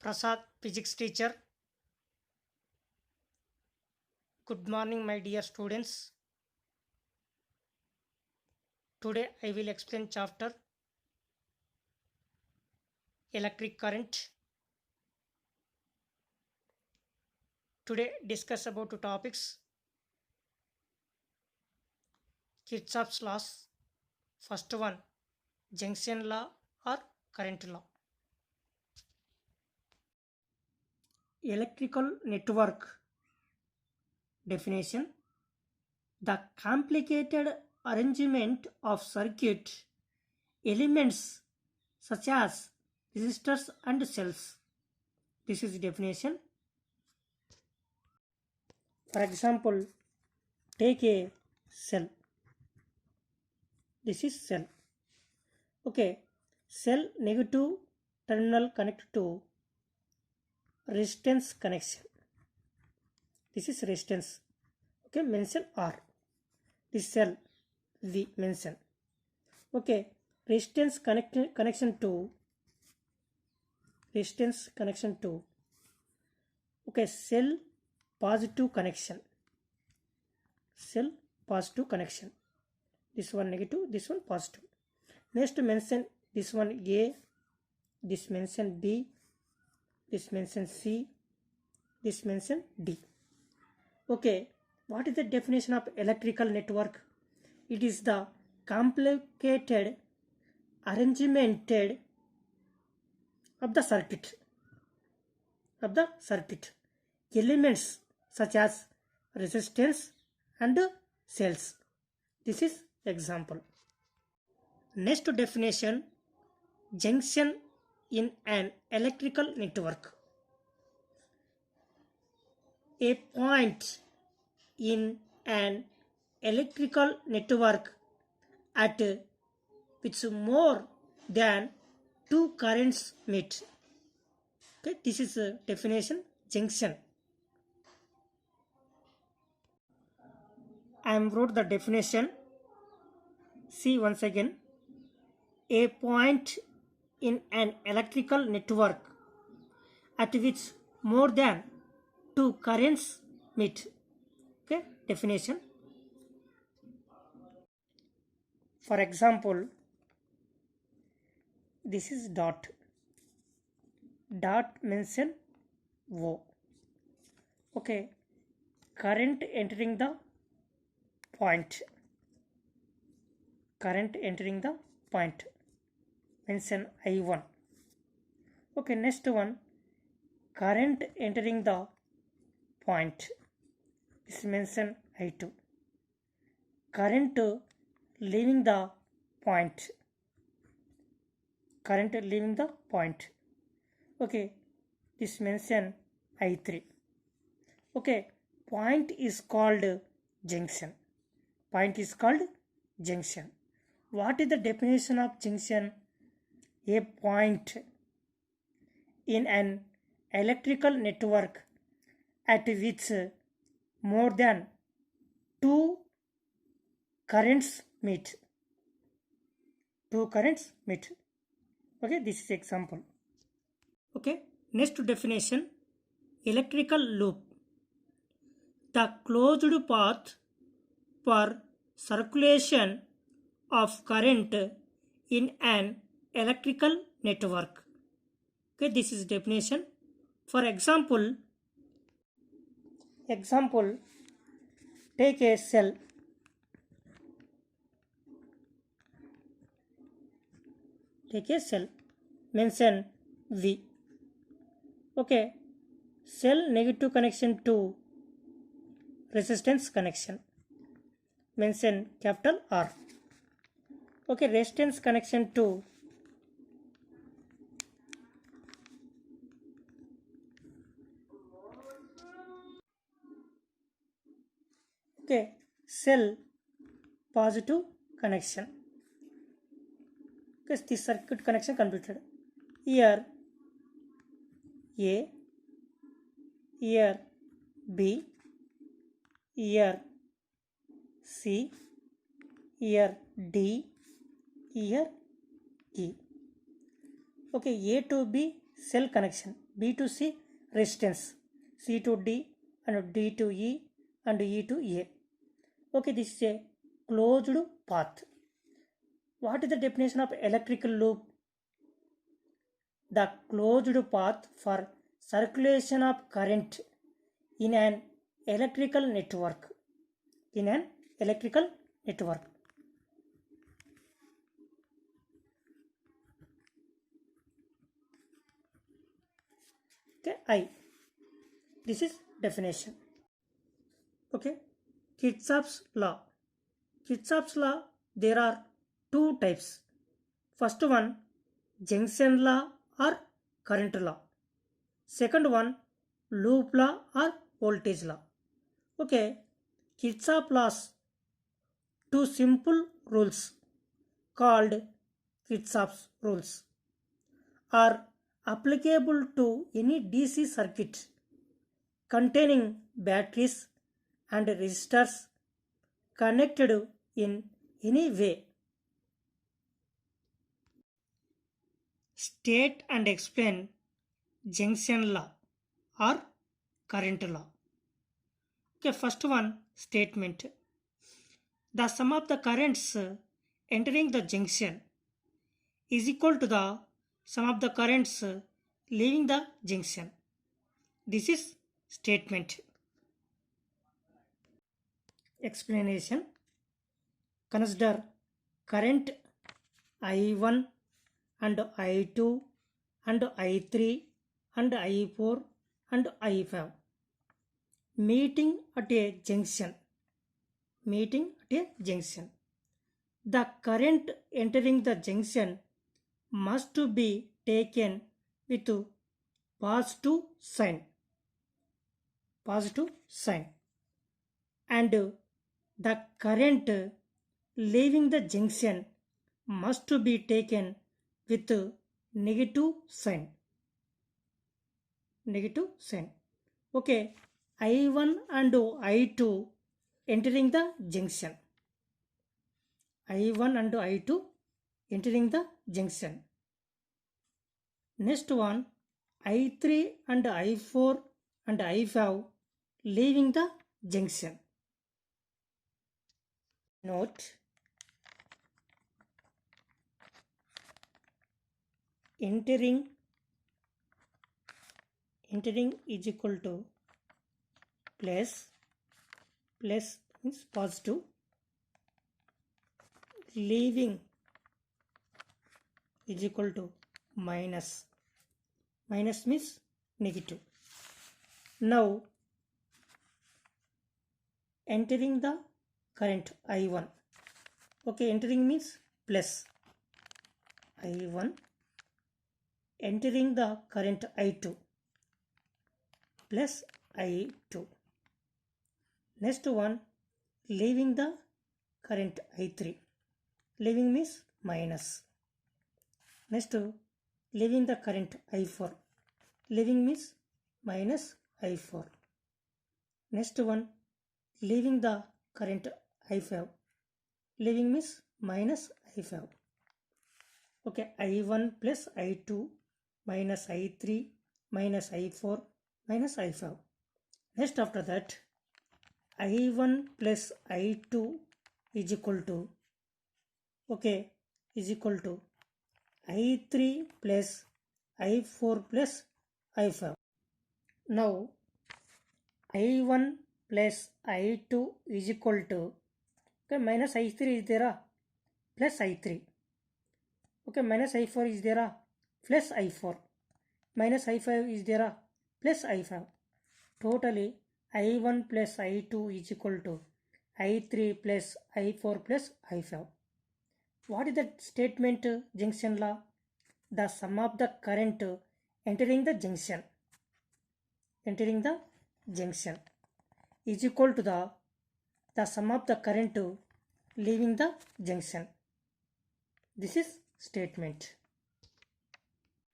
Prasad, physics teacher. Good morning, my dear students. Today I will explain chapter electric current. Today discuss about two topics: Kirchhoff's laws. First one, junction law or current law. Electrical network definition: the complicated arrangement of circuit elements such as resistors and cells. This is the definition. For example, take a cell. This is cell. Okay, cell negative terminal connected to resistance connection. This is resistance. Okay, mention R. This cell we mention. Okay, resistance connection to okay, cell positive connection. Cell positive connection. This one negative, this one positive. Next mention this one A, this mention B, this mention C, this mention D. Okay, what is the definition of electrical network? It is the complicated arrangement of the circuit. Elements such as resistance and cells. This is example. Next definition, junction in an electrical network. A point in an electrical network at which more than two currents meet. Okay, this is a definition, junction. I am wrote the definition. See once again. A point in an electrical network at which more than two currents meet. Okay, definition. For example, this is dot. Dot mention O. Okay, current entering the point. Current entering the point. Mention I1. Okay, next one, current entering the point. This mention I2. Current leaving the point. Current leaving the point. Okay, this mention I3. Okay, point is called junction. Point is called junction. What is the definition of junction? A point in an electrical network at which more than two currents meet. Two currents meet. Okay, this is example. Okay, next definition, electrical loop. The closed path for circulation of current in an electrical network. Okay, this is definition. For example, take a cell. Take a cell. Mention V. Okay, cell negative connection to resistance connection. Mention capital R. Okay, resistance connection to okay, cell positive connection. Okay, this circuit connection completed. Here A, here B, here C, here D, here E. Okay, A to B cell connection, B to C resistance, C to D and D to E and E to A. Okay, this is a closed path. What is the definition of electrical loop? The closed path for circulation of current in an electrical network. In an electrical network. Okay, I. This is definition. Okay, Kirchhoff's law. Kirchhoff's law, there are two types. First one, junction law or current law. Second one, loop law or voltage law. Okay, Kirchhoff laws, two simple rules called Kirchhoff's rules are applicable to any DC circuit containing batteries and resistors connected in any way. State and explain junction law or current law. Okay, first one, statement. The sum of the currents entering the junction is equal to the sum of the currents leaving the junction. This is statement. Explanation. Consider current I1 and I2 and I3 and I4 and I5 meeting at a junction. The current entering the junction must be taken with positive sign. And the current leaving the junction must be taken with negative sign. Okay, I1 and I2 entering the junction. I1 and I2 entering the junction. Next one, I3 and I4 and I5 leaving the junction. Note, entering is equal to plus means positive, leaving is equal to minus means negative. Now entering the current I1. Okay, entering means plus I1, entering the current I2 plus I2. Next one, leaving the current I3. Leaving means minus. Next, leaving the current I4. Leaving means minus I4. Next one, leaving the current I5. Leaving means minus I5. Okay, I1 plus I2 minus I3 minus I4 minus I5. Next after that, I1 plus I2 is equal to, okay, is equal to I3 plus I4 plus I5. Now I1 plus I2 is equal to, okay, minus I3 is there, plus I3. Okay, minus I4 is there, plus I4. Minus I5 is there, plus I5. Totally I1 plus I2 is equal to I3 plus I4 plus I5. What is the statement junction law? The sum of the current entering the junction is equal to the sum of the current leaving the junction. This is statement.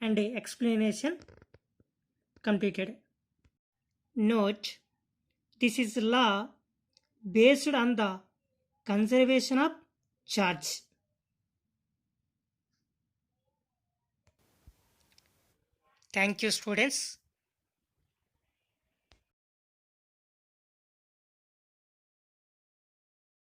And explanation completed. Note, this is law based on the conservation of charge. Thank you, students.